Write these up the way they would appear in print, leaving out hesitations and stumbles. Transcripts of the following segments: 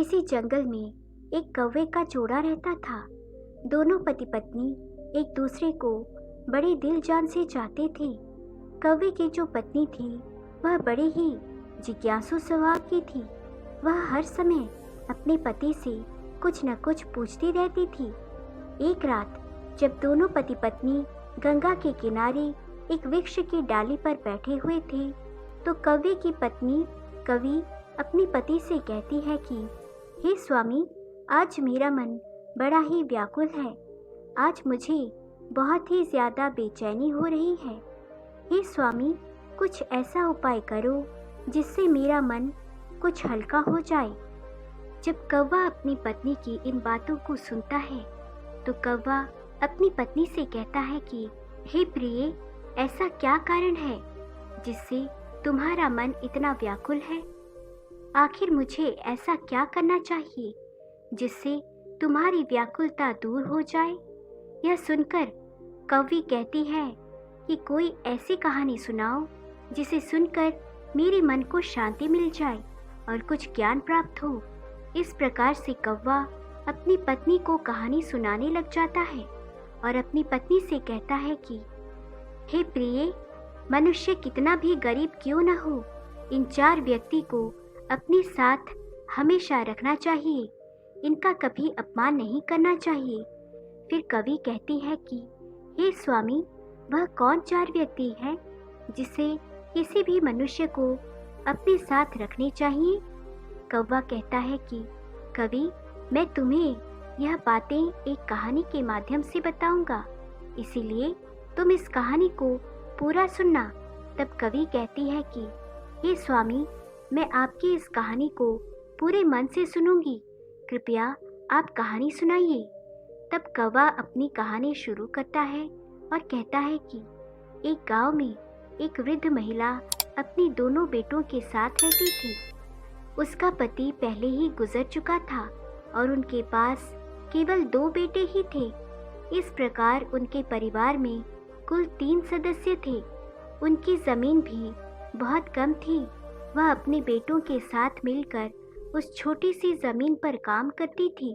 किसी जंगल में एक कौवे का जोड़ा रहता था। दोनों पति पत्नी एक दूसरे को बड़े दिल जान से चाहते थे। कौवे की जो पत्नी थी वह बड़े ही जिज्ञासु स्वभाव की थी। वह हर समय अपने पति से कुछ न कुछ पूछती रहती थी। एक रात जब दोनों पति पत्नी गंगा के किनारे एक वृक्ष की डाली पर बैठे हुए थे, तो कौवे की पत्नी कवि अपने पति से कहती है कि हे स्वामी, आज मेरा मन बड़ा ही व्याकुल है। आज मुझे बहुत ही ज़्यादा बेचैनी हो रही है। हे स्वामी, कुछ ऐसा उपाय करो जिससे मेरा मन कुछ हल्का हो जाए। जब कौवा अपनी पत्नी की इन बातों को सुनता है तो कौवा अपनी पत्नी से कहता है कि हे प्रिय, ऐसा क्या कारण है जिससे तुम्हारा मन इतना व्याकुल है? आखिर मुझे ऐसा क्या करना चाहिए जिससे तुम्हारी व्याकुलता दूर हो जाए? यह सुनकर कौवी कहती है कि कोई ऐसी कहानी सुनाओ जिसे सुनकर मेरे मन को शांति मिल जाए और कुछ ज्ञान प्राप्त हो। इस प्रकार से कौवा अपनी पत्नी को कहानी सुनाने लग जाता है और अपनी पत्नी से कहता है कि हे प्रिय, मनुष्य कितना भी गरीब क्यों न हो, इन 4 व्यक्ति को अपने साथ हमेशा रखना चाहिए। इनका कभी अपमान नहीं करना चाहिए। फिर कवि कहती है कि हे स्वामी, वह कौन 4 व्यक्ति हैं जिसे किसी भी मनुष्य को अपने साथ रखने चाहिए? कौवा कहता है कि कवि, मैं तुम्हें यह बातें एक कहानी के माध्यम से बताऊंगा, इसीलिए तुम इस कहानी को पूरा सुनना। तब कवि कहती है कि हे स्वामी, मैं आपकी इस कहानी को पूरे मन से सुनूंगी, कृपया आप कहानी सुनाइए। तब कौवा अपनी कहानी शुरू करता है और कहता है कि एक गांव में एक वृद्ध महिला अपनी दोनों बेटों के साथ रहती थी। उसका पति पहले ही गुजर चुका था और उनके पास केवल 2 बेटे ही थे। इस प्रकार उनके परिवार में कुल 3 सदस्य थे। उनकी जमीन भी बहुत कम थी। वह अपने बेटों के साथ मिलकर उस छोटी सी जमीन पर काम करती थी।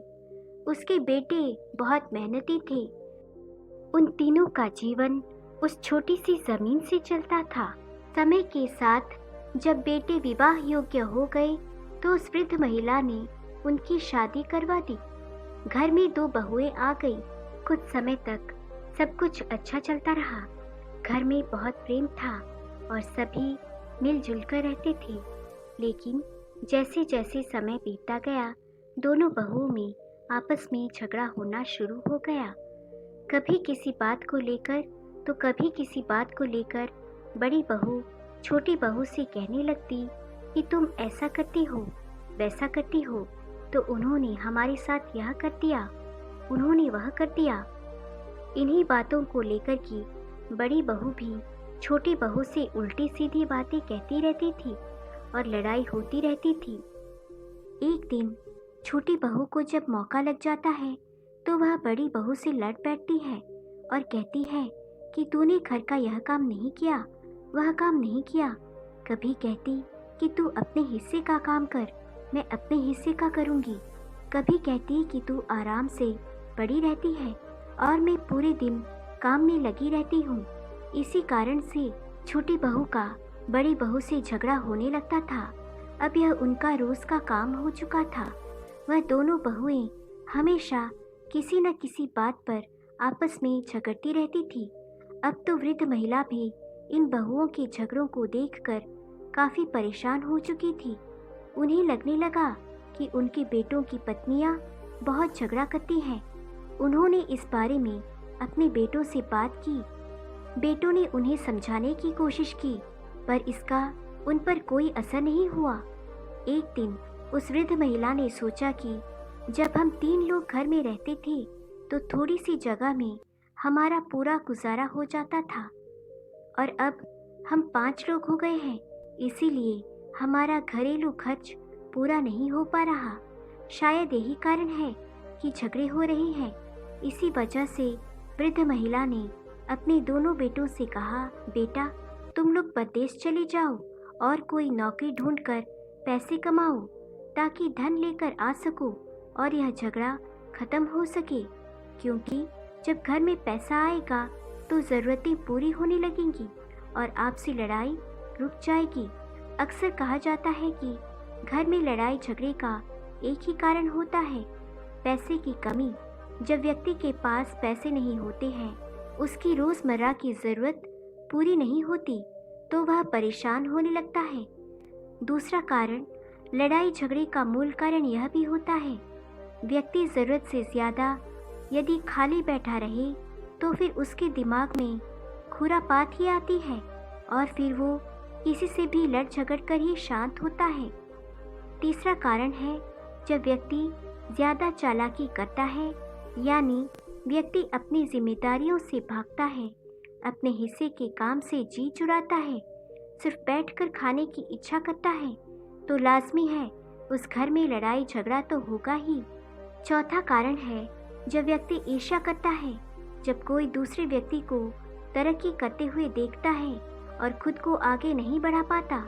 उसके बेटे बहुत मेहनती थे। उन तीनों का जीवन उस छोटी सी जमीन से चलता था। समय के साथ जब बेटे विवाह योग्य हो गए तो उस वृद्ध महिला ने उनकी शादी करवा दी। घर में 2 बहुएं आ गई। कुछ समय तक सब कुछ अच्छा चलता रहा। घर में बहुत प्रेम था और सभी मिलजुल कर रहते थे। लेकिन जैसे जैसे समय बीतता गया, दोनों बहुओं में आपस में झगड़ा होना शुरू हो गया। कभी किसी बात को लेकर तो कभी किसी बात को लेकर बड़ी बहू छोटी बहू से कहने लगती कि तुम ऐसा करती हो, वैसा करती हो, तो उन्होंने हमारे साथ यह कर दिया, उन्होंने वह कर दिया। इन्हीं बातों को लेकर की बड़ी बहू भी छोटी बहू से उल्टी सीधी बातें कहती रहती थी और लड़ाई होती रहती थी। एक दिन छोटी बहू को जब मौका लग जाता है तो वह बड़ी बहू से लड़ बैठती है और कहती है कि तूने घर का यह काम नहीं किया, वह काम नहीं किया। कभी कहती कि तू अपने हिस्से का काम कर, मैं अपने हिस्से का करूँगी। कभी कहती कि तू आराम से पड़ी रहती है और मैं पूरे दिन काम में लगी रहती हूँ। इसी कारण से छोटी बहू का बड़ी बहू से झगड़ा होने लगता था। अब यह उनका रोज़ का काम हो चुका था। वह दोनों बहुएं हमेशा किसी न किसी बात पर आपस में झगड़ती रहती थी। अब तो वृद्ध महिला भी इन बहुओं के झगड़ों को देखकर काफ़ी परेशान हो चुकी थी। उन्हें लगने लगा कि उनके बेटों की पत्नियां बहुत झगड़ा करती हैं। उन्होंने इस बारे में अपने बेटों से बात की। बेटों ने उन्हें समझाने की कोशिश की, पर इसका उन पर कोई असर नहीं हुआ। एक दिन उस वृद्ध महिला ने सोचा कि जब हम 3 लोग घर में रहते थे तो थोड़ी सी जगह में हमारा पूरा गुजारा हो जाता था, और अब हम 5 लोग हो गए हैं, इसीलिए हमारा घरेलू खर्च पूरा नहीं हो पा रहा। शायद यही कारण है कि झगड़े हो रहे हैं। इसी वजह से वृद्ध महिला ने अपने दोनों बेटों से कहा, बेटा, तुम लोग परदेश चले जाओ और कोई नौकरी ढूंढकर पैसे कमाओ। ताकि धन लेकर आ सकूं और यह झगड़ा खत्म हो सके, क्योंकि जब घर में पैसा आएगा तो ज़रूरतें पूरी होने लगेंगी और आपसी लड़ाई रुक जाएगी। अक्सर कहा जाता है कि घर में लड़ाई झगड़े का एक ही कारण होता है, पैसे की कमी। जब व्यक्ति के पास पैसे नहीं होते हैं, उसकी रोज़मर्रा की ज़रूरत पूरी नहीं होती, तो वह परेशान होने लगता है। दूसरा कारण लड़ाई झगड़े का मूल कारण यह भी होता है, व्यक्ति ज़रूरत से ज़्यादा यदि खाली बैठा रहे तो फिर उसके दिमाग में खुरापात ही आती है और फिर वो किसी से भी लड़ झगड़ कर ही शांत होता है। तीसरा कारण है जब व्यक्ति ज़्यादा चालाकी करता है, यानी व्यक्ति अपनी जिम्मेदारियों से भागता है, अपने हिस्से के काम से जी चुराता है, सिर्फ बैठकर खाने की इच्छा करता है, तो लाजमी है उस घर में लड़ाई झगड़ा तो होगा ही। चौथा कारण है जब व्यक्ति ईर्ष्या करता है, जब कोई दूसरे व्यक्ति को तरक्की करते हुए देखता है और खुद को आगे नहीं बढ़ा पाता,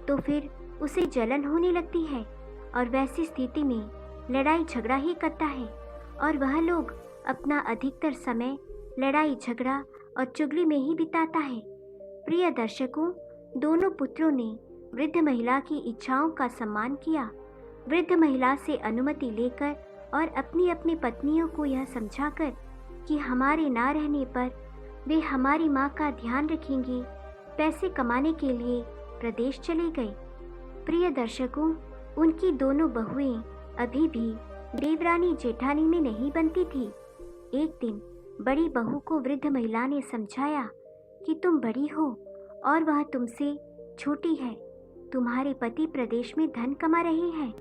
तो फिर उसे जलन होने लगती है और वैसी स्थिति में लड़ाई झगड़ा ही करता है और वह लोग अपना अधिकतर समय लड़ाई झगड़ा और चुगली में ही बिताता है। प्रिय दर्शकों, दोनों पुत्रों ने वृद्ध महिला की इच्छाओं का सम्मान किया। वृद्ध महिला से अनुमति लेकर और अपनी अपनी पत्नियों को यह समझाकर कि हमारे ना रहने पर वे हमारी माँ का ध्यान रखेंगे, पैसे कमाने के लिए प्रदेश चले गए। प्रिय दर्शकों, उनकी दोनों बहुएं अभी भी देवरानी जेठानी में नहीं बनती थी। एक दिन बड़ी बहू को वृद्ध महिला ने समझाया कि तुम बड़ी हो और वह तुमसे छोटी है, तुम्हारे पति प्रदेश में धन कमा रहे हैं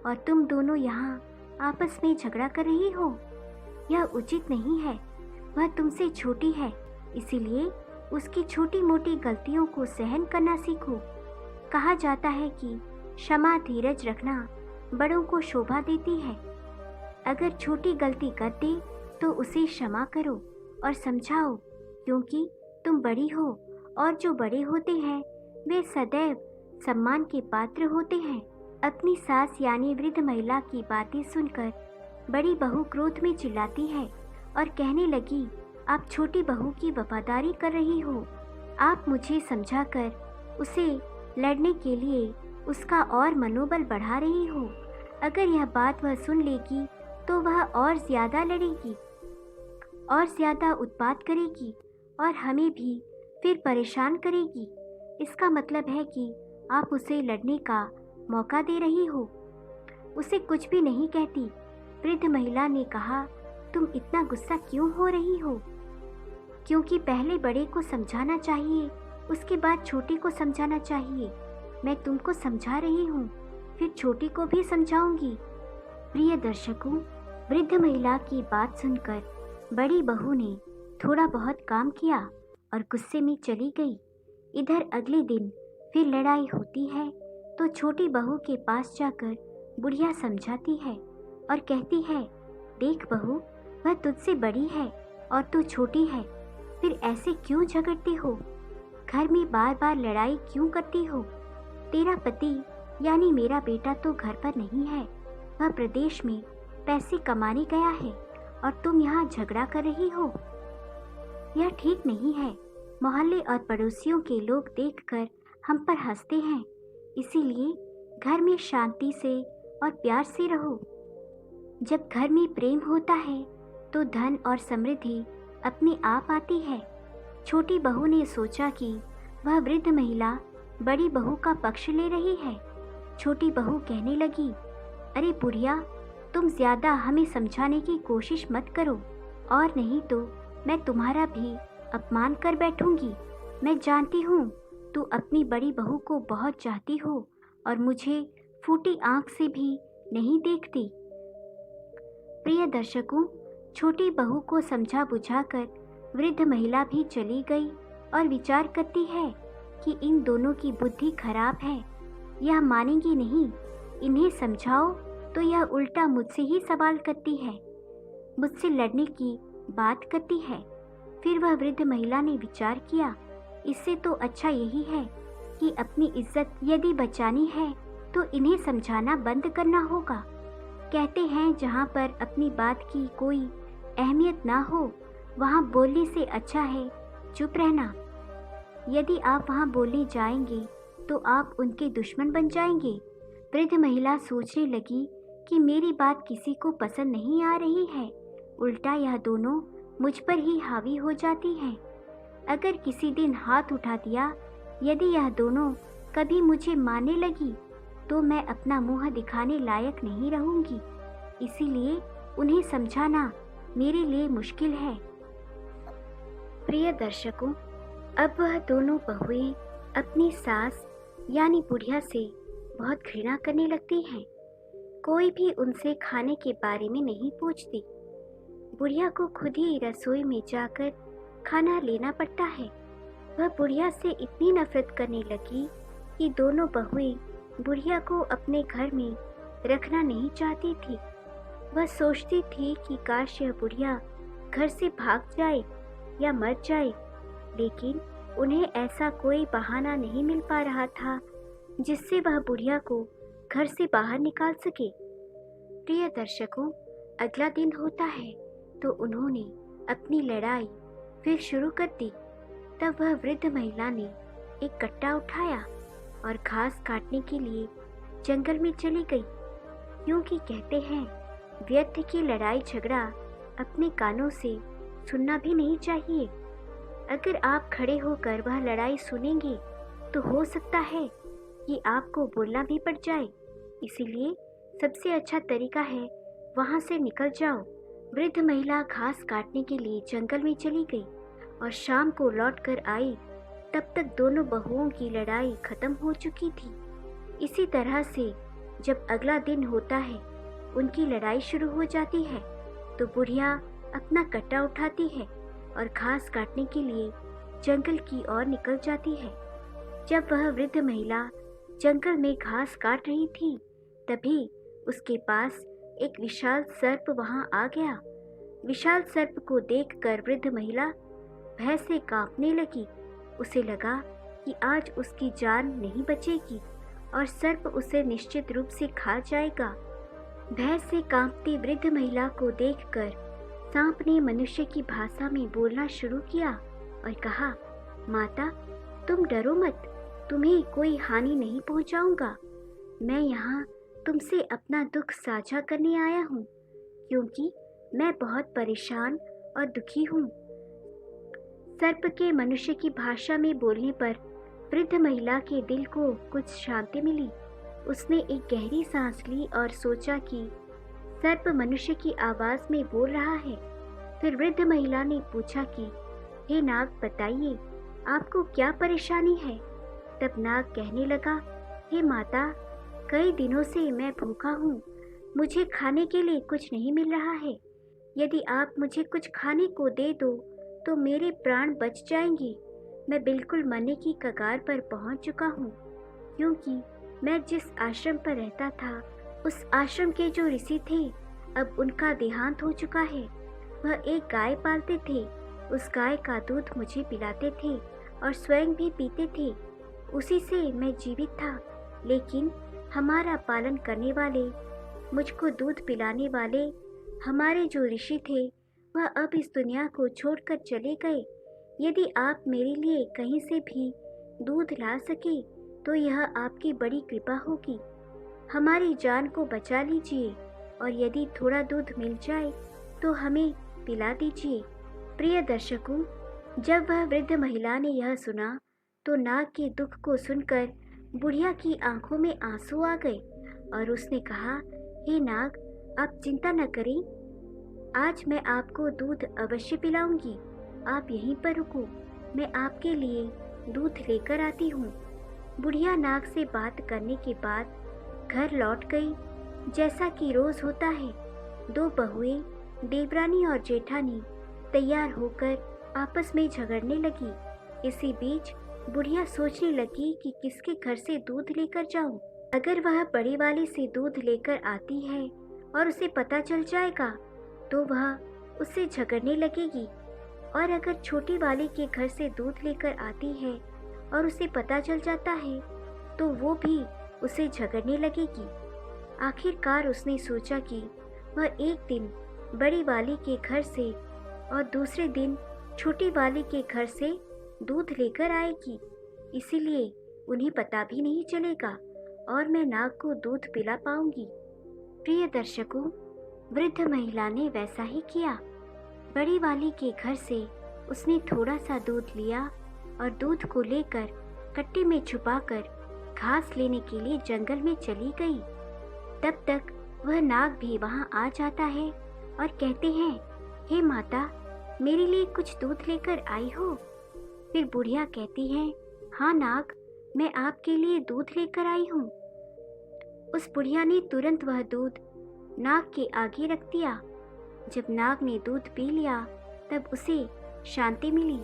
और तुम दोनों यहाँ आपस में झगड़ा कर रही हो। यह उचित नहीं है, वह तुमसे छोटी है, इसीलिए उसकी छोटी मोटी गलतियों को सहन करना सीखो। कहा जाता है कि क्षमा धीरज रखना बड़ों को शोभा देती है। अगर छोटी गलती कर दे तो उसे क्षमा करो और समझाओ, क्योंकि तुम बड़ी हो और जो बड़े होते हैं वे सदैव सम्मान के पात्र होते हैं। अपनी सास यानी वृद्ध महिला की बातें सुनकर बड़ी बहू क्रोध में चिल्लाती है और कहने लगी, आप छोटी बहू की वफादारी कर रही हो, आप मुझे समझाकर उसे लड़ने के लिए उसका और मनोबल बढ़ा रही हो। अगर यह बात वह सुन लेगी तो वह और ज़्यादा लड़ेगी और ज़्यादा उत्पात करेगी और हमें भी फिर परेशान करेगी। इसका मतलब है कि आप उसे लड़ने का मौका दे रही हो, उसे कुछ भी नहीं कहती। वृद्ध महिला ने कहा, तुम इतना गुस्सा क्यों हो रही हो? क्योंकि पहले बड़े को समझाना चाहिए, उसके बाद छोटी को समझाना चाहिए। मैं तुमको समझा रही हूँ, फिर छोटी को भी समझाऊंगी। प्रिय दर्शकों, वृद्ध महिला की बात सुनकर बड़ी बहू ने थोड़ा बहुत काम किया और गुस्से में चली गई। इधर अगले दिन फिर लड़ाई होती है तो छोटी बहू के पास जाकर बुढ़िया समझाती है और कहती है, देख बहू, वह तुझसे बड़ी है और तू छोटी है, फिर ऐसे क्यों झगड़ती हो? घर में बार बार लड़ाई क्यों करती हो? तेरा पति यानी मेरा बेटा तो घर पर नहीं है, वह प्रदेश में पैसे कमाने गया है और तुम यहाँ झगड़ा कर रही हो। यह ठीक नहीं है। मोहल्ले और पड़ोसियों के लोग देखकर हम पर हंसते हैं, इसीलिए घर में शांति से और प्यार से रहो। जब घर में प्रेम होता है तो धन और समृद्धि अपने आप आती है। छोटी बहू ने सोचा कि वह वृद्ध महिला बड़ी बहू का पक्ष ले रही है। छोटी बहू कहने लगी, अरे बुढ़िया, तुम ज़्यादा हमें समझाने की कोशिश मत करो, और नहीं तो मैं तुम्हारा भी अपमान कर बैठूंगी। मैं जानती हूँ तू अपनी बड़ी बहू को बहुत चाहती हो और मुझे फूटी आँख से भी नहीं देखती। प्रिय दर्शकों, छोटी बहू को समझा बुझाकर वृद्ध महिला भी चली गई और विचार करती है कि इन दोनों की बुद्धि खराब है, यह मानेंगी नहीं। इन्हें समझाओ तो यह उल्टा मुझसे ही सवाल करती है, मुझसे लड़ने की बात करती है। फिर वह वृद्ध महिला ने विचार किया, इससे तो अच्छा यही है कि अपनी इज्जत यदि बचानी है तो इन्हें समझाना बंद करना होगा। कहते हैं जहाँ पर अपनी बात की कोई अहमियत ना हो वहाँ बोलने से अच्छा है चुप रहना। यदि आप वहाँ बोलने जाएंगे तो आप उनके दुश्मन बन जाएंगे। वृद्ध महिला सोचने लगी कि मेरी बात किसी को पसंद नहीं आ रही है, उल्टा यह दोनों मुझ पर ही हावी हो जाती हैं। अगर किसी दिन हाथ उठा दिया, यदि यह दोनों कभी मुझे मारने लगी तो मैं अपना मुंह दिखाने लायक नहीं रहूंगी। इसीलिए उन्हें समझाना मेरे लिए मुश्किल है। प्रिय दर्शकों, अब वह दोनों बहुएं अपनी सास यानी बुढ़िया से बहुत घृणा करने लगती हैं। कोई भी उनसे खाने के बारे में नहीं पूछती। बुढ़िया को खुद ही रसोई में जाकर खाना लेना पड़ता है। वह बुढ़िया से इतनी नफरत करने लगी कि दोनों बहुएं बुढ़िया को अपने घर में रखना नहीं चाहती थी। वह सोचती थी कि काश यह बुढ़िया घर से भाग जाए या मर जाए, लेकिन उन्हें ऐसा कोई बहाना नहीं मिल पा रहा था जिससे वह बुढ़िया को घर से बाहर निकाल सके। प्रिय दर्शकों, अगला दिन होता है तो उन्होंने अपनी लड़ाई फिर शुरू कर दी। तब वह वृद्ध महिला ने एक कट्टा उठाया और घास काटने के लिए जंगल में चली गई, क्योंकि कहते हैं व्यर्थ की लड़ाई झगड़ा अपने कानों से सुनना भी नहीं चाहिए। अगर आप खड़े होकर वह लड़ाई सुनेंगे तो हो सकता है कि आपको बोलना भी पड़ जाए। इसीलिए सबसे अच्छा तरीका है वहाँ से निकल जाओ। वृद्ध महिला घास काटने के लिए जंगल में चली गई और शाम को लौट कर आई। तब तक दोनों बहुओं की लड़ाई खत्म हो चुकी थी। इसी तरह से जब अगला दिन होता है, उनकी लड़ाई शुरू हो जाती है तो बुढ़िया अपना कट्टा उठाती है और घास काटने के लिए जंगल की ओर निकल जाती है। जब वह वृद्ध महिला जंगल में घास काट रही थी, तभी उसके पास एक विशाल सर्प वहां आ गया। विशाल सर्प को देखकर वृद्ध महिला भय से कांपने लगी। उसे लगा कि आज उसकी जान नहीं बचेगी और सर्प उसे निश्चित रूप से खा जाएगा। भय से कांपती वृद्ध महिला को देखकर सांप ने मनुष्य की भाषा में बोलना शुरू किया और कहा, माता, तुम डरो मत, तुम्हें कोई हानि नहीं पहुंचाऊंगा। मैं यहाँ तुमसे अपना दुख साझा करने आया हूँ, क्योंकि मैं बहुत परेशान और दुखी हूँ। सर्प के मनुष्य की भाषा में बोलने पर वृद्ध महिला के दिल को कुछ शांति मिली। उसने एक गहरी सांस ली और सोचा कि सर्प मनुष्य की आवाज में बोल रहा है। फिर वृद्ध महिला ने पूछा कि हे नाग, बताइए आपको क्या परेशानी है। तब नाग कहने लगा, हे माता, कई दिनों से मैं भूखा हूँ, मुझे खाने के लिए कुछ नहीं मिल रहा है। यदि आप मुझे कुछ खाने को दे दो तो मेरे प्राण बच जाएंगे। मैं बिल्कुल मरने की कगार पर पहुँच चुका हूँ, क्योंकि मैं जिस आश्रम पर रहता था उस आश्रम के जो ऋषि थे अब उनका देहांत हो चुका है। वह एक गाय पालते थे, उस गाय का दूध मुझे पिलाते थे और स्वयं भी पीते थे। उसी से मैं जीवित था, लेकिन हमारा पालन करने वाले, मुझको दूध पिलाने वाले हमारे जो ऋषि थे वह अब इस दुनिया को छोड़कर चले गए। यदि आप मेरे लिए कहीं से भी दूध ला सके तो यह आपकी बड़ी कृपा होगी। हमारी जान को बचा लीजिए और यदि थोड़ा दूध मिल जाए तो हमें पिला दीजिए। प्रिय दर्शकों, जब वह वृद्ध महिला ने यह सुना तो नाग के दुख को सुनकर बुढ़िया की आंखों में आंसू आ गए और उसने कहा, हे नाग, आप चिंता न करें, आज मैं आपको दूध अवश्य पिलाऊंगी। आप यहीं पर रुको, मैं आपके लिए दूध लेकर आती हूँ। बुढ़िया नाग से बात करने के बाद घर लौट गई। जैसा कि रोज होता है, दो बहुएं देवरानी और जेठानी तैयार होकर आपस में झगड़ने लगी। इसी बीच बुढ़िया सोचने लगी कि किसके घर से दूध लेकर जाऊं। अगर वह बड़ी वाली से दूध लेकर आती है और उसे पता चल जाएगा तो वह उससे झगड़ने लगेगी, और अगर छोटी वाली के घर से दूध लेकर आती है और उसे पता चल जाता है तो वो भी उसे झगड़ने लगेगी। आखिरकार उसने सोचा कि वह एक दिन बड़ी वाली के घर से और दूसरे दिन छोटी वाली के घर से दूध लेकर आएगी, इसीलिए उन्हें पता भी नहीं चलेगा और मैं नाग को दूध पिला पाऊंगी। प्रिय दर्शकों, वृद्ध महिला ने वैसा ही किया। बड़ी वाली के घर से उसने थोड़ा सा दूध लिया और दूध को लेकर कट्टे में छुपाकर घास लेने के लिए जंगल में चली गई। तब तक वह नाग भी वहां आ जाता है और कहते हैं, हे माता, मेरे लिए कुछ दूध लेकर आई हो? फिर बुढ़िया कहती है, हाँ नाग, मैं आपके लिए दूध लेकर आई हूँ। उस बुढ़िया ने तुरंत वह दूध नाग के आगे रख दिया। जब नाग ने दूध पी लिया तब उसे शांति मिली।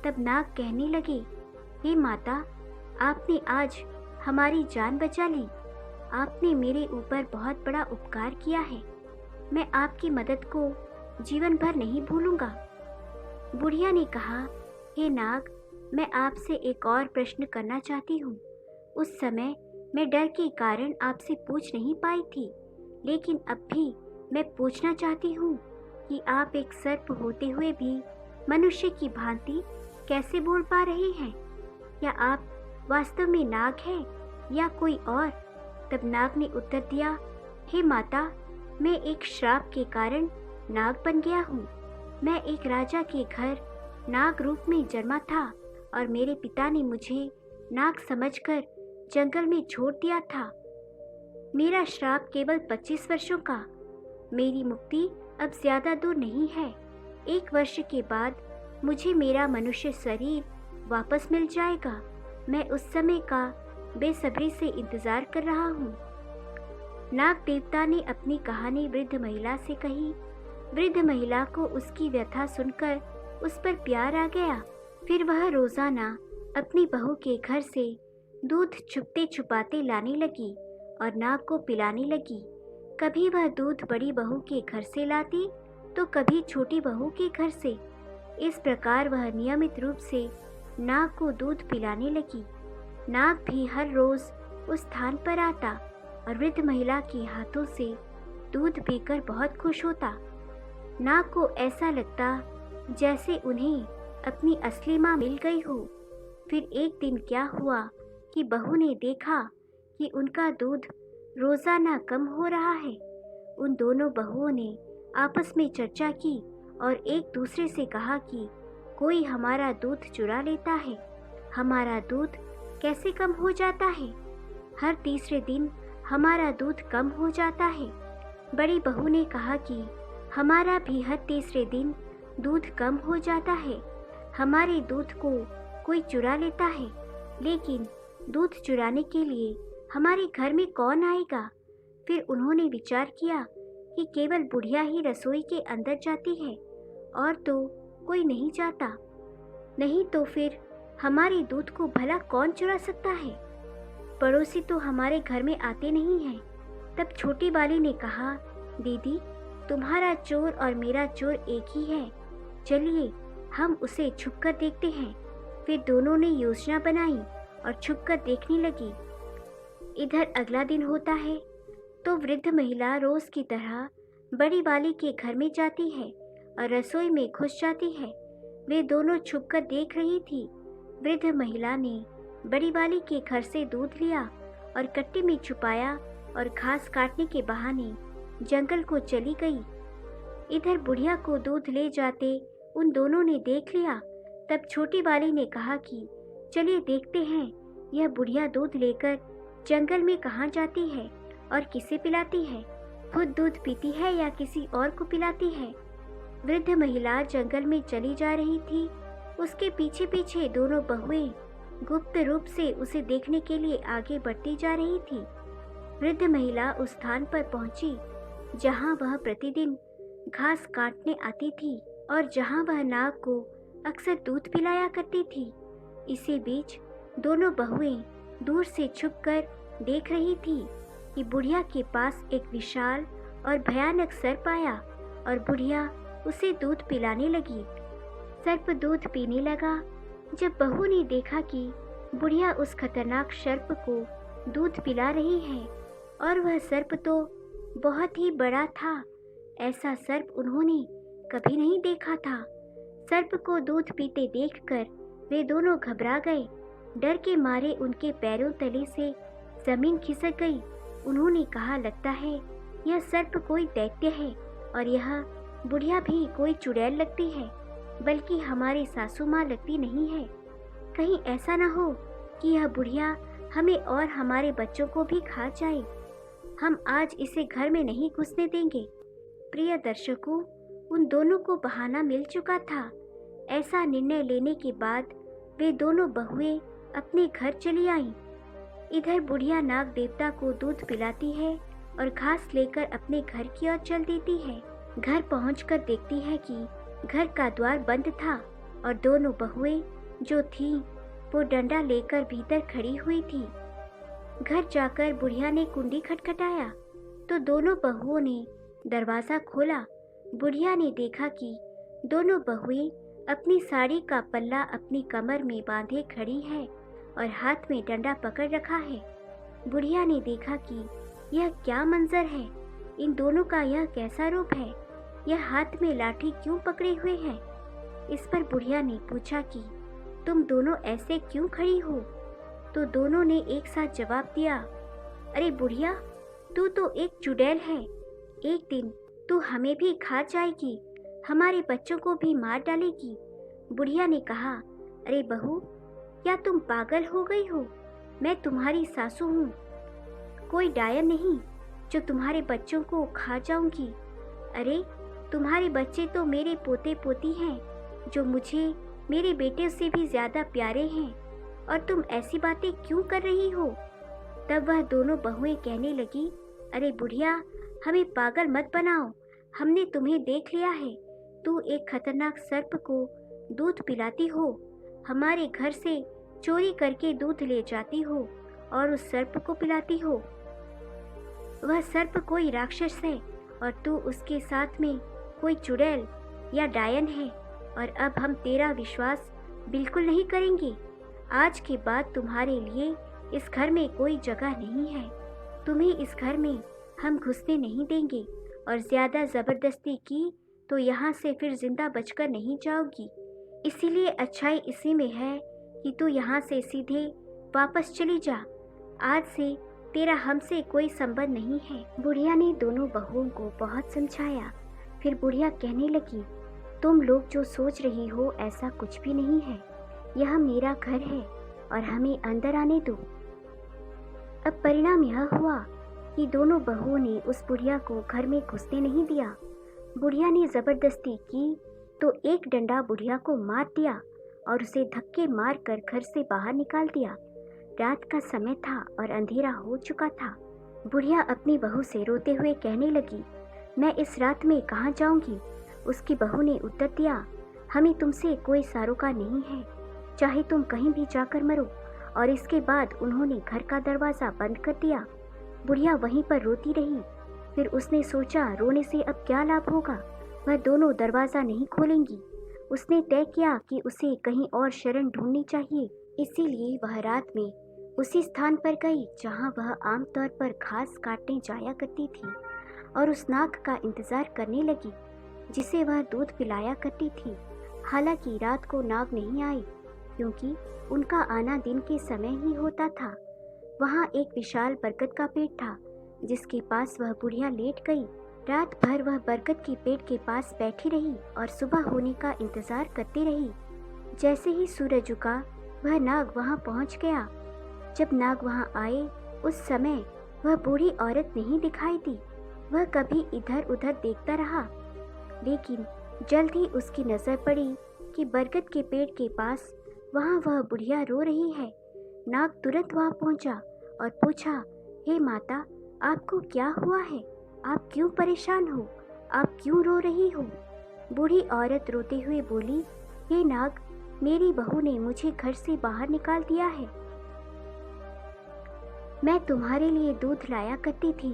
तब नाग कहने लगे, हे माता, आपने आज हमारी जान बचा ली। आपने मेरे ऊपर बहुत बड़ा उपकार किया है। मैं आपकी मदद को जीवन भर नहीं भूलूंगा। बुढ़िया ने कहा, हे नाग, मैं आपसे एक और प्रश्न करना चाहती हूँ। उस समय मैं डर के कारण आपसे पूछ नहीं पाई थी, लेकिन अब भी मैं पूछना चाहती हूँ कि आप एक सर्प होते हुए भी मनुष्य की भांति कैसे बोल पा रहे हैं? क्या आप वास्तव में नाग हैं या कोई और? तब नाग ने उत्तर दिया, हे माता, मैं एक श्राप के कारण नाग बन गया हूँ। मैं एक राजा के घर नाग रूप में जन्मा था और मेरे पिता ने मुझे नाग समझकर जंगल में छोड़ दिया था। मेरा श्राप केवल 25 वर्षों का। मेरी मुक्ति अब ज्यादा दूर नहीं है। 1 वर्ष के बाद मुझे मेरा मनुष्य शरीर वापस मिल जाएगा। मैं उस समय का बेसब्री से इंतजार कर रहा हूँ। नाग देवता ने अपनी कहानी वृद्ध महिला से कही। वृद्ध महिला को उसकी व्यथा सुनकर उस पर प्यार आ गया। फिर वह रोजाना अपनी बहू के घर से दूध छुपते छुपाते लाने लगी और नाग को पिलाने लगी। कभी वह दूध बड़ी बहू के घर से लाती तो कभी छोटी बहू के घर से। इस प्रकार वह नियमित रूप से नाग को दूध पिलाने लगी। नाग भी हर रोज उस स्थान पर आता और वृद्ध महिला के हाथों से दूध पीकर बहुत खुश होता। नाग को ऐसा लगता जैसे उन्हें अपनी असली माँ मिल गई हो। फिर एक दिन क्या हुआ कि बहू ने देखा कि उनका दूध रोजाना कम हो रहा है। उन दोनों बहुओं ने आपस में चर्चा की और एक दूसरे से कहा कि कोई हमारा दूध चुरा लेता है। हमारा दूध कैसे कम हो जाता है? हर तीसरे दिन हमारा दूध कम हो जाता है। बड़ी बहू ने कहा कि हमारा भी हर तीसरे दिन दूध कम हो जाता है। हमारे दूध को कोई चुरा लेता है, लेकिन दूध चुराने के लिए हमारे घर में कौन आएगा? फिर उन्होंने विचार किया कि केवल बुढ़िया ही रसोई के अंदर जाती है और तो कोई नहीं जाता। नहीं तो फिर हमारे दूध को भला कौन चुरा सकता है? पड़ोसी तो हमारे घर में आते नहीं हैं। तब छोटी वाली ने कहा, दीदी, तुम्हारा चोर और मेरा चोर एक ही है। चलिए हम उसे छुपकर देखते हैं। फिर दोनों ने योजना बनाई और छुपकर देखने लगी। इधर अगला दिन होता है तो वृद्ध महिला रोज की तरह बड़ी वाली के घर में जाती है और रसोई में घुस जाती है। वे दोनों छुपकर देख रही थी। वृद्ध महिला ने बड़ी वाली के घर से दूध लिया और कट्टे में छुपाया और घास काटने के बहाने जंगल को चली गई। इधर बुढ़िया को दूध ले जाते उन दोनों ने देख लिया। तब छोटी वाली ने कहा कि चलिए देखते हैं यह बुढ़िया दूध लेकर जंगल में कहाँ जाती है और किसे पिलाती है। खुद दूध पीती है या किसी और को पिलाती है। वृद्ध महिला जंगल में चली जा रही थी। उसके पीछे पीछे दोनों बहुएं गुप्त रूप से उसे देखने के लिए आगे बढ़ती जा रही थी। वृद्ध महिला उस स्थान पर पहुंची जहां वह प्रतिदिन घास काटने आती थी और जहां वह नाग को अक्सर दूध पिलाया करती थी। इसी बीच दोनों बहुएं दूर से छुपकर देख रही थी कि बुढ़िया के पास एक विशाल और भयानक सर्प आया और बुढ़िया उसे दूध पिलाने लगी। सर्प दूध पीने लगा। जब बहू ने देखा कि बुढ़िया उस खतरनाक सर्प को दूध पिला रही है और वह सर्प तो बहुत ही बड़ा था। ऐसा सर्प उन्होंने कभी नहीं देखा था। सर्प को दूध पीते देखकर वे दोनों घबरा गए। डर के मारे उनके पैरों तले से जमीन खिसक गई। उन्होंने कहा, लगता है यह सर्प कोई दैत्य है और यह बुढ़िया भी कोई चुड़ैल लगती है, बल्कि हमारी सासू माँ लगती नहीं है। कहीं ऐसा न हो कि यह बुढ़िया हमें और हमारे बच्चों को भी खा जाए। हम आज इसे घर में नहीं घुसने देंगे। प्रिय दर्शकों, उन दोनों को बहाना मिल चुका था। ऐसा निर्णय लेने के बाद वे दोनों बहुएं अपने घर चली आईं। इधर बुढ़िया नाग देवता को दूध पिलाती है और घास लेकर अपने घर की ओर चल देती है। घर पहुंचकर देखती है कि घर का द्वार बंद था और दोनों बहुएं जो थीं वो डंडा लेकर भीतर खड़ी हुई थी। घर जाकर बुढ़िया ने कुंडी खटखटाया तो दोनों बहुओं ने दरवाज़ा खोला। बुढ़िया ने देखा कि दोनों बहुएं अपनी साड़ी का पल्ला अपनी कमर में बांधे खड़ी है और हाथ में डंडा पकड़ रखा है। बुढ़िया ने देखा कि यह क्या मंजर है, इन दोनों का यह कैसा रूप है, यह हाथ में लाठी क्यों पकड़े हुए हैं। इस पर बुढ़िया ने पूछा कि तुम दोनों ऐसे क्यों खड़ी हो। तो दोनों ने एक साथ जवाब दिया, अरे बुढ़िया, तू तो एक चुड़ैल है, एक दिन तू हमें भी खा जाएगी, हमारे बच्चों को भी मार डालेगी। बुढ़िया ने कहा, अरे बहू, क्या तुम पागल हो गई हो? मैं तुम्हारी सासू हूँ, कोई डायन नहीं जो तुम्हारे बच्चों को खा जाऊंगी। अरे तुम्हारे बच्चे तो मेरे पोते पोती हैं, जो मुझे मेरे बेटे से भी ज़्यादा प्यारे हैं, और तुम ऐसी बातें क्यों कर रही हो। तब वह दोनों बहुएं कहने लगी, अरे बुढ़िया, हमें पागल मत बनाओ, हमने तुम्हें देख लिया है, तू एक खतरनाक सर्प को दूध पिलाती हो, हमारे घर से चोरी करके दूध ले जाती हो और उस सर्प को पिलाती हो। वह सर्प कोई राक्षस है और तू उसके साथ में कोई चुड़ैल या डायन है, और अब हम तेरा विश्वास बिल्कुल नहीं करेंगे। आज के बाद तुम्हारे लिए इस घर में कोई जगह नहीं है, तुम्हें इस घर में हम घुसने नहीं देंगे, और ज़्यादा ज़बरदस्ती की तो यहाँ से फिर जिंदा बचकर नहीं जाओगी। इसीलिए अच्छाई इसी में है कि तू यहाँ से सीधे वापस चली जा। आज से तेरा हमसे कोई संबंध नहीं है। बुढ़िया ने दोनों बहुओं को बहुत समझाया। फिर बुढ़िया कहने लगी, तुम लोग जो सोच रही हो ऐसा कुछ भी नहीं है, यह मेरा घर है और हमें अंदर आने दो। अब परिणाम यह हुआ कि दोनों बहुओं ने उस बुढ़िया को घर में घुसने नहीं दिया। बुढ़िया ने ज़बरदस्ती की तो एक डंडा बुढ़िया को मार दिया और उसे धक्के मार कर घर से बाहर निकाल दिया। रात का समय था और अंधेरा हो चुका था। बुढ़िया अपनी बहू से रोते हुए कहने लगी, मैं इस रात में कहाँ जाऊंगी। उसकी बहू ने उत्तर दिया, हमें तुमसे कोई सारोका नहीं है, चाहे तुम कहीं भी जाकर मरो। और इसके बाद उन्होंने घर का दरवाज़ा बंद कर दिया। बुढ़िया वहीं पर रोती रही। फिर उसने सोचा, रोने से अब क्या लाभ होगा, वह दोनों दरवाज़ा नहीं खोलेंगी। उसने तय किया कि उसे कहीं और शरण ढूंढनी चाहिए। इसीलिए वह रात में उसी स्थान पर गई जहां वह आमतौर पर घास काटने जाया करती थी, और उस नाग का इंतज़ार करने लगी जिसे वह दूध पिलाया करती थी। हालांकि रात को नाग नहीं आई, क्योंकि उनका आना दिन के समय ही होता था। वहाँ एक विशाल बरगद का पेड़ था जिसके पास वह बुढ़िया लेट गई। रात भर वह बरगद के पेड़ के पास बैठी रही और सुबह होने का इंतजार करती रही। जैसे ही सूरज उगा वह नाग वहाँ पहुँच गया। जब नाग वहाँ आए उस समय वह बूढ़ी औरत नहीं दिखाई दी। वह कभी इधर उधर देखता रहा, लेकिन जल्द ही उसकी नज़र पड़ी कि बरगद के पेड़ के पास वहाँ वह बुढ़िया रो रही है। नाग तुरंत वहाँ पहुँचा और पूछा, हे माता, आपको क्या हुआ है? आप क्यों परेशान हो? आप क्यों रो रही हो? बूढ़ी औरत रोते हुए बोली, हे नाग, मेरी बहू ने मुझे घर से बाहर निकाल दिया है। मैं तुम्हारे लिए दूध लाया करती थी।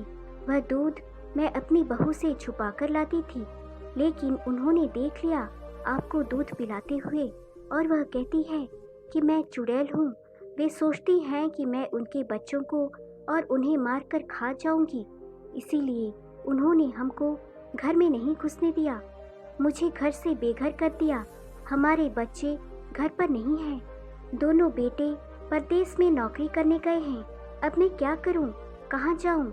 वह दूध मैं अपनी बहू से छुपा कर लाती थी, लेकिन उन्होंने देख लिया आपको दूध पिलाते हुए, और वह कहती है कि मैं चुड़ैल हूँ। वे सोचती हैं कि मैं उनके बच्चों को और उन्हें मारकर खा जाऊंगी, इसीलिए उन्होंने हमको घर में नहीं घुसने दिया, मुझे घर से बेघर कर दिया। हमारे बच्चे घर पर नहीं हैं, दोनों बेटे परदेश में नौकरी करने गए हैं। अब मैं क्या करूं, कहाँ जाऊं?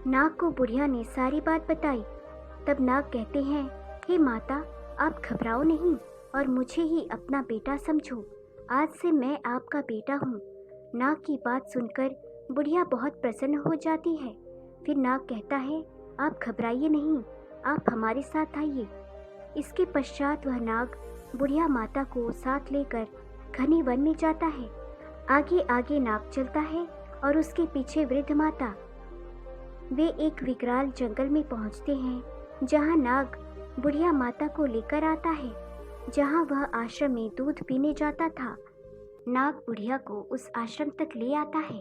नाग को बुढ़िया ने सारी बात बताई। तब नाग कहते हैं, हे माता, आप घबराओ नहीं और मुझे ही अपना बेटा समझो। आज से मैं आपका बेटा हूँ। नाग की बात सुनकर बुढ़िया बहुत प्रसन्न हो जाती है। फिर नाग कहता है, आप घबराइए नहीं, आप हमारे साथ आइए। इसके पश्चात वह नाग बुढ़िया माता को साथ लेकर घने वन में जाता है। आगे आगे नाग चलता है और उसके पीछे वृद्ध माता। वे एक विकराल जंगल में पहुंचते हैं, जहां नाग बुढ़िया माता को लेकर आता है, जहां वह आश्रम में दूध पीने जाता था। नाग बुढ़िया को उस आश्रम तक ले आता है।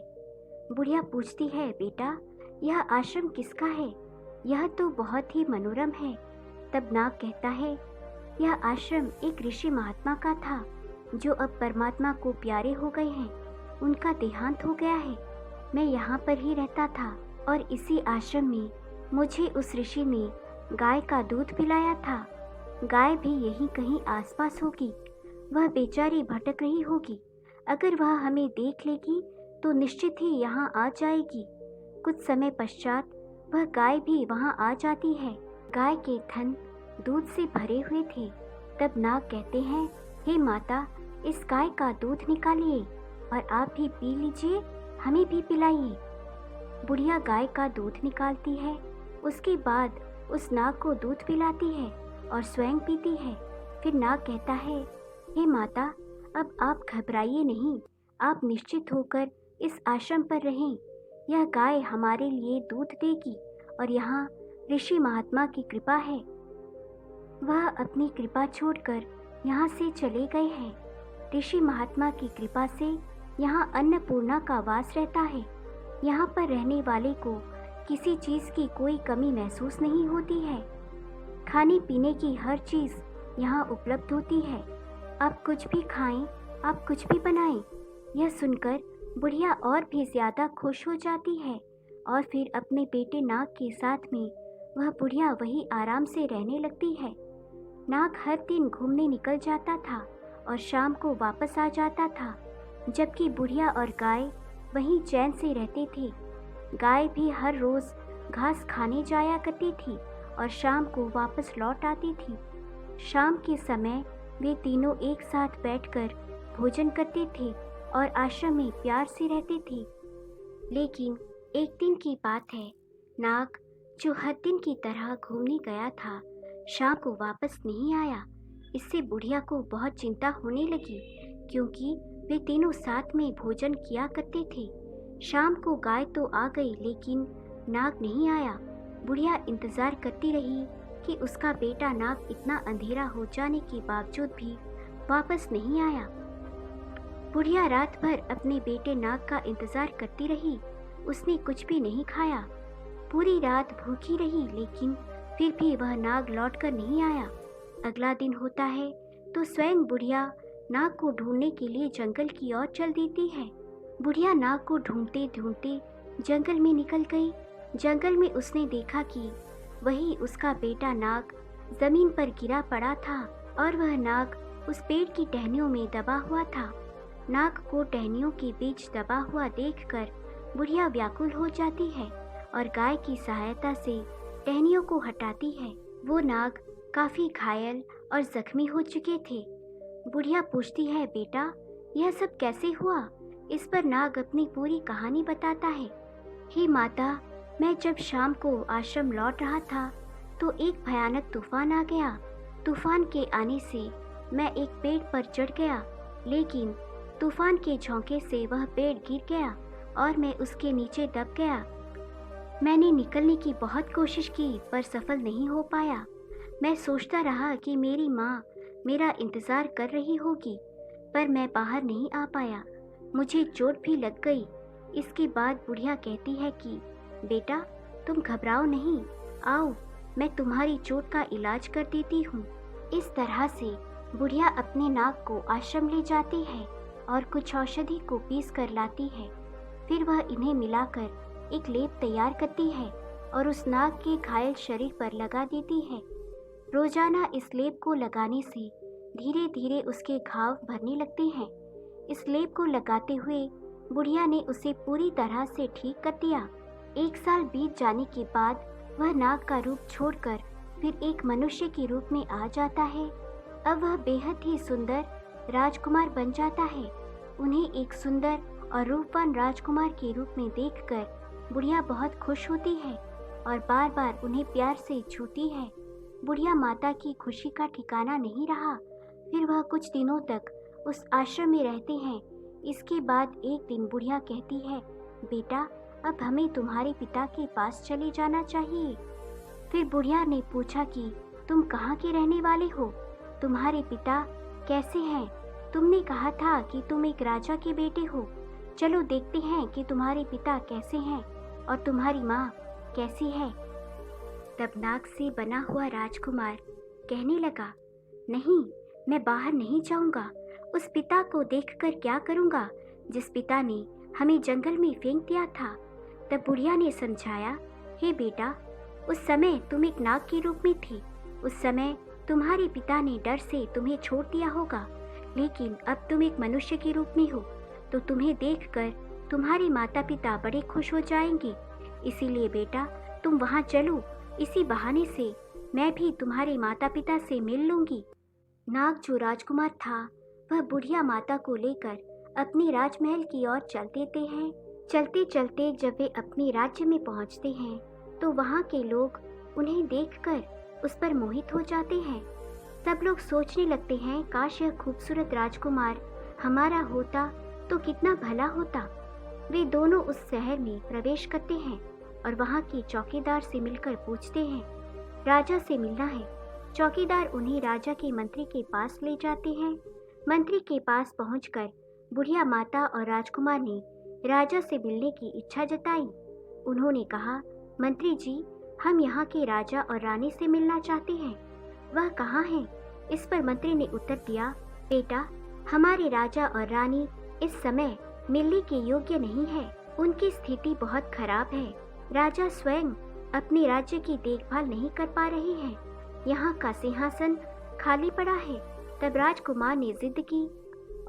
बुढ़िया पूछती है, बेटा, यह आश्रम किसका है? यह तो बहुत ही मनोरम है। तब नाग कहता है, यह आश्रम एक ऋषि महात्मा का था, जो अब परमात्मा को प्यारे हो गए हैं। उनका देहांत हो गया है। मैं यहाँ पर ही रहता था और इसी आश्रम में मुझे उस ऋषि ने गाय का दूध पिलाया था। गाय भी यहीं कहीं आसपास होगी। वह बेचारी भटक रही होगी। अगर वह हमें देख लेगी तो निश्चित ही यहाँ आ जाएगी। कुछ समय पश्चात वह गाय भी वहाँ आ जाती है। गाय के थन दूध से भरे हुए थे। तब नाग कहते हैं, हे माता, इस गाय का दूध निकालिए और आप भी पी लीजिए, हमें भी पिलाइए। बुढ़िया गाय का दूध निकालती है। उसके बाद उस नाग को दूध पिलाती है और स्वयं पीती है। फिर नाग कहता है, हे माता, अब आप घबराइए नहीं, आप निश्चित होकर इस आश्रम पर रहें। यह गाय हमारे लिए दूध देगी और यहाँ ऋषि महात्मा की कृपा है। वह अपनी कृपा छोड़कर यहाँ से चले गए हैं। ऋषि महात्मा की कृपा से यहाँ अन्नपूर्णा का वास रहता है। यहाँ पर रहने वाले को किसी चीज़ की कोई कमी महसूस नहीं होती है। खाने पीने की हर चीज़ यहाँ उपलब्ध होती है। आप कुछ भी खाएं, आप कुछ भी बनाएं। यह सुनकर बुढ़िया और भी ज़्यादा खुश हो जाती है और फिर अपने बेटे नाग के साथ में वह बुढ़िया वही आराम से रहने लगती है। नाग हर दिन घूमने निकल जाता था और शाम को वापस आ जाता था, जबकि बुढ़िया और गाय वहीं चैन से रहते थे। गाय भी हर रोज़ घास खाने जाया करती थी और शाम को वापस लौट आती थी। शाम के समय वे तीनों एक साथ बैठकर भोजन करते थे और आश्रम में प्यार से रहते थे। लेकिन एक दिन की बात है, नाग जो हर दिन की तरह घूमने गया था, शाम को वापस नहीं आया। इससे बुढ़िया को बहुत चिंता होने लगी, क्योंकि वे तीनों साथ में भोजन किया करते थे। शाम को गाय तो आ गई, लेकिन नाग नहीं आया। बुढ़िया इंतज़ार करती रही कि उसका बेटा नाग इतना अंधेरा हो जाने के बावजूद भी वापस नहीं आया। बुढ़िया रात भर अपने बेटे नाग का इंतज़ार करती रही। उसने कुछ भी नहीं खाया, पूरी रात भूखी रही, लेकिन फिर भी वह नाग लौटकर नहीं आया। अगला दिन होता है तो स्वयं बुढ़िया नाग को ढूंढने के लिए जंगल की ओर चल देती है। बुढ़िया नाग को ढूंढते ढूंढते जंगल में निकल गई। जंगल में उसने देखा कि वही उसका बेटा नाग जमीन पर गिरा पड़ा था और वह नाग उस पेड़ की टहनियों में दबा हुआ था। नाग को टहनियों के बीच दबा हुआ देखकर बुढ़िया व्याकुल हो जाती है और गाय की सहायता से टहनियों को हटाती है। वो नाग काफ़ी घायल और जख्मी हो चुके थे। बुढ़िया पूछती है, बेटा, यह सब कैसे हुआ? इस पर नाग अपनी पूरी कहानी बताता है। हे माता, मैं जब शाम को आश्रम लौट रहा था तो एक भयानक तूफान आ गया। तूफान के आने से मैं एक पेड़ पर चढ़ गया, लेकिन तूफान के झोंके से वह पेड़ गिर गया और मैं उसके नीचे दब गया। मैंने निकलने की बहुत कोशिश की पर सफल नहीं हो पाया। मैं सोचता रहा कि मेरी माँ मेरा इंतज़ार कर रही होगी, पर मैं बाहर नहीं आ पाया। मुझे चोट भी लग गई। इसके बाद बुढ़िया कहती है कि बेटा, तुम घबराओ नहीं, आओ मैं तुम्हारी चोट का इलाज कर देती हूँ। इस तरह से बुढ़िया अपने नाग को आश्रम ले जाती है और कुछ औषधि को पीस कर लाती है। फिर वह इन्हें मिलाकर एक लेप तैयार करती है और उस नाग के घायल शरीर पर लगा देती है। रोजाना इस लेप को लगाने से धीरे धीरे उसके घाव भरने लगते हैं। इस लेप को लगाते हुए बुढ़िया ने उसे पूरी तरह से ठीक कर दिया। 1 साल बीत जाने के बाद वह नाग का रूप छोड़कर फिर एक मनुष्य के रूप में आ जाता है। अब वह बेहद ही सुंदर राजकुमार बन जाता है। उन्हें एक सुंदर और रूपवान राजकुमार के रूप में देखकर बुढ़िया बहुत खुश होती है और बार बार उन्हें प्यार से छूती है। बुढ़िया माता की खुशी का ठिकाना नहीं रहा। फिर वह कुछ दिनों तक उस आश्रम में रहते हैं। इसके बाद एक दिन बुढ़िया कहती है, बेटा अब हमें तुम्हारे पिता के पास चले जाना चाहिए। फिर बुढ़िया ने पूछा कि तुम कहाँ के रहने वाले हो? तुम्हारे पिता कैसे हैं? तुमने कहा था कि तुम एक राजा के बेटे हो। चलो देखते हैं कि तुम्हारे पिता कैसे हैं और तुम्हारी माँ कैसी है। तब नाग से बना हुआ राजकुमार कहने लगा, नहीं, मैं बाहर नहीं जाऊंगा। उस पिता को देखकर क्या करूंगा जिस पिता ने हमें जंगल में फेंक दिया था। तब बुढ़िया ने समझाया, हे बेटा, उस समय तुम एक नाग के रूप में थी। उस समय तुम्हारे पिता ने डर से तुम्हें छोड़ दिया होगा, लेकिन अब तुम एक मनुष्य के रूप में हो, तो तुम्हें देखकर तुम्हारे माता पिता बड़े खुश हो जाएंगे। इसीलिए बेटा तुम वहाँ चलो, इसी बहाने से मैं भी तुम्हारे माता पिता से मिल लूंगी। नाग जो राजकुमार था वह बुढ़िया माता को लेकर अपने राजमहल की ओर चल देते हैं। चलते चलते जब वे अपने राज्य में पहुंचते हैं तो वहाँ के लोग उन्हें देखकर उस पर मोहित हो जाते हैं। सब लोग सोचने लगते हैं, काश यह खूबसूरत राजकुमार हमारा होता तो कितना भला होता। वे दोनों उस शहर में प्रवेश करते हैं और वहाँ के चौकीदार से मिलकर पूछते हैं, राजा से मिलना है। चौकीदार उन्हें राजा के मंत्री के पास ले जाते हैं। मंत्री के पास पहुंचकर बुढ़िया माता और राजकुमार ने राजा से मिलने की इच्छा जताई। उन्होंने कहा, मंत्री जी, हम यहाँ के राजा और रानी से मिलना चाहते हैं। वह कहाँ हैं? इस पर मंत्री ने उत्तर दिया, बेटा, हमारे राजा और रानी इस समय मिलने के योग्य नहीं है। उनकी स्थिति बहुत खराब है। राजा स्वयं अपने राज्य की देखभाल नहीं कर पा रहे हैं। यहाँ का सिंहासन खाली पड़ा है। तब राजकुमार ने जिद की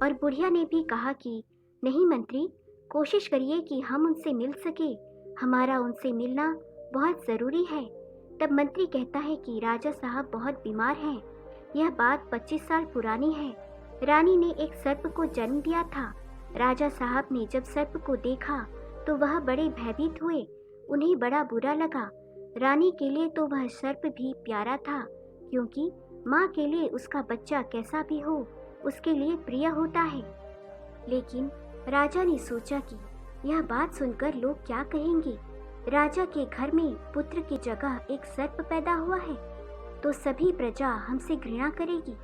और बुढ़िया ने भी कहा कि नहीं मंत्री, कोशिश करिए कि हम उनसे मिल सके। हमारा उनसे मिलना बहुत ज़रूरी है। तब मंत्री कहता है कि राजा साहब बहुत बीमार हैं। यह बात 25 साल पुरानी है। रानी ने एक सर्प को जन्म दिया था। राजा साहब ने जब सर्प को देखा तो वह बड़े भयभीत हुए। उन्हें बड़ा बुरा लगा। रानी के लिए तो वह सर्प भी प्यारा था, क्योंकि माँ के लिए उसका बच्चा कैसा भी हो उसके लिए प्रिय होता है। लेकिन राजा ने सोचा कि यह बात सुनकर लोग क्या कहेंगे। राजा के घर में पुत्र की जगह एक सर्प पैदा हुआ है तो सभी प्रजा हमसे घृणा करेगी।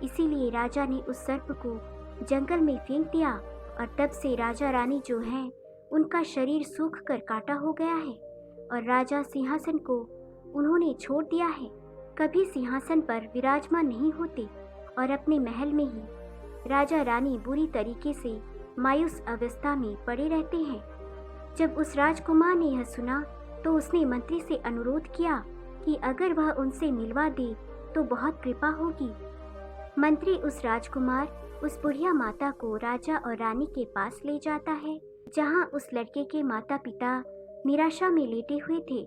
इसीलिए राजा ने उस सर्प को जंगल में फेंक दिया और तब से राजा रानी जो हैं उनका शरीर सूख कर काटा हो गया है और राजा सिंहासन को उन्होंने छोड़ दिया है। कभी सिंहासन पर विराजमान नहीं होते और अपने महल में ही राजा रानी बुरी तरीके से मायूस अवस्था में पड़े रहते हैं। जब उस राजकुमार ने यह सुना तो उसने मंत्री से अनुरोध किया कि अगर वह उनसे मिलवा दे तो बहुत कृपा होगी। मंत्री उस राजकुमार, उस बुढ़िया माता को राजा और रानी के पास ले जाता है, जहां उस लड़के के माता पिता निराशा में लेटे हुए थे।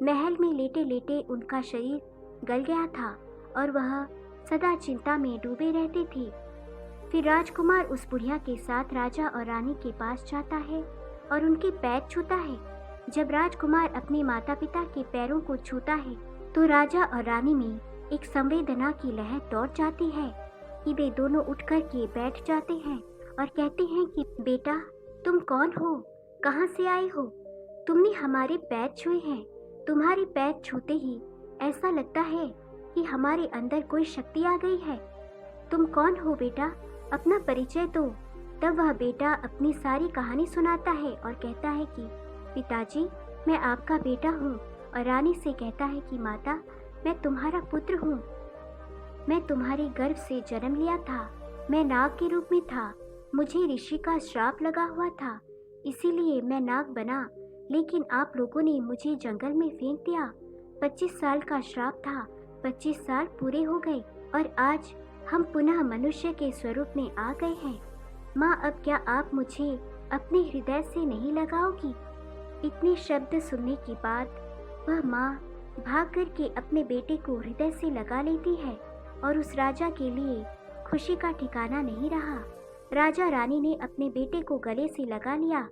महल में लेटे लेटे उनका शरीर गल गया था और वह सदा चिंता में डूबे रहते थे। फिर राजकुमार उस बुढ़िया के साथ राजा और रानी के पास जाता है और उनके पैर छूता है। जब राजकुमार अपने माता पिता के पैरों को छूता है तो राजा और रानी में एक संवेदना की लहर दौड़ जाती है कि वे दोनों उठ कर के बैठ जाते हैं और कहते हैं कि बेटा, तुम कौन हो? कहाँ से आए हो? तुमने हमारे पैर छुए हैं। तुम्हारे पैर छूते ही ऐसा लगता है कि हमारे अंदर कोई शक्ति आ गई है। तुम कौन हो बेटा? अपना परिचय दो। तब वह बेटा अपनी सारी कहानी सुनाता है और कहता है कि पिताजी, मैं आपका बेटा हूँ। और रानी से कहता है कि माता, मैं तुम्हारा पुत्र हूँ। मैं तुम्हारे गर्भ से जन्म लिया था। मैं नाग के रूप में था। मुझे ऋषि का श्राप लगा हुआ था इसीलिए मैं नाग बना, लेकिन आप लोगों ने मुझे जंगल में फेंक दिया। 25 साल का श्राप था, 25 साल पूरे हो गए और आज हम पुनः मनुष्य के स्वरूप में आ गए हैं। माँ, अब क्या आप मुझे अपने हृदय से नहीं लगाओगी? इतने शब्द सुनने के बाद वह माँ भाग कर के अपने बेटे को हृदय से लगा लेती है और उस राजा के लिए खुशी का ठिकाना नहीं रहा। राजा रानी ने अपने बेटे को गले से लगा लिया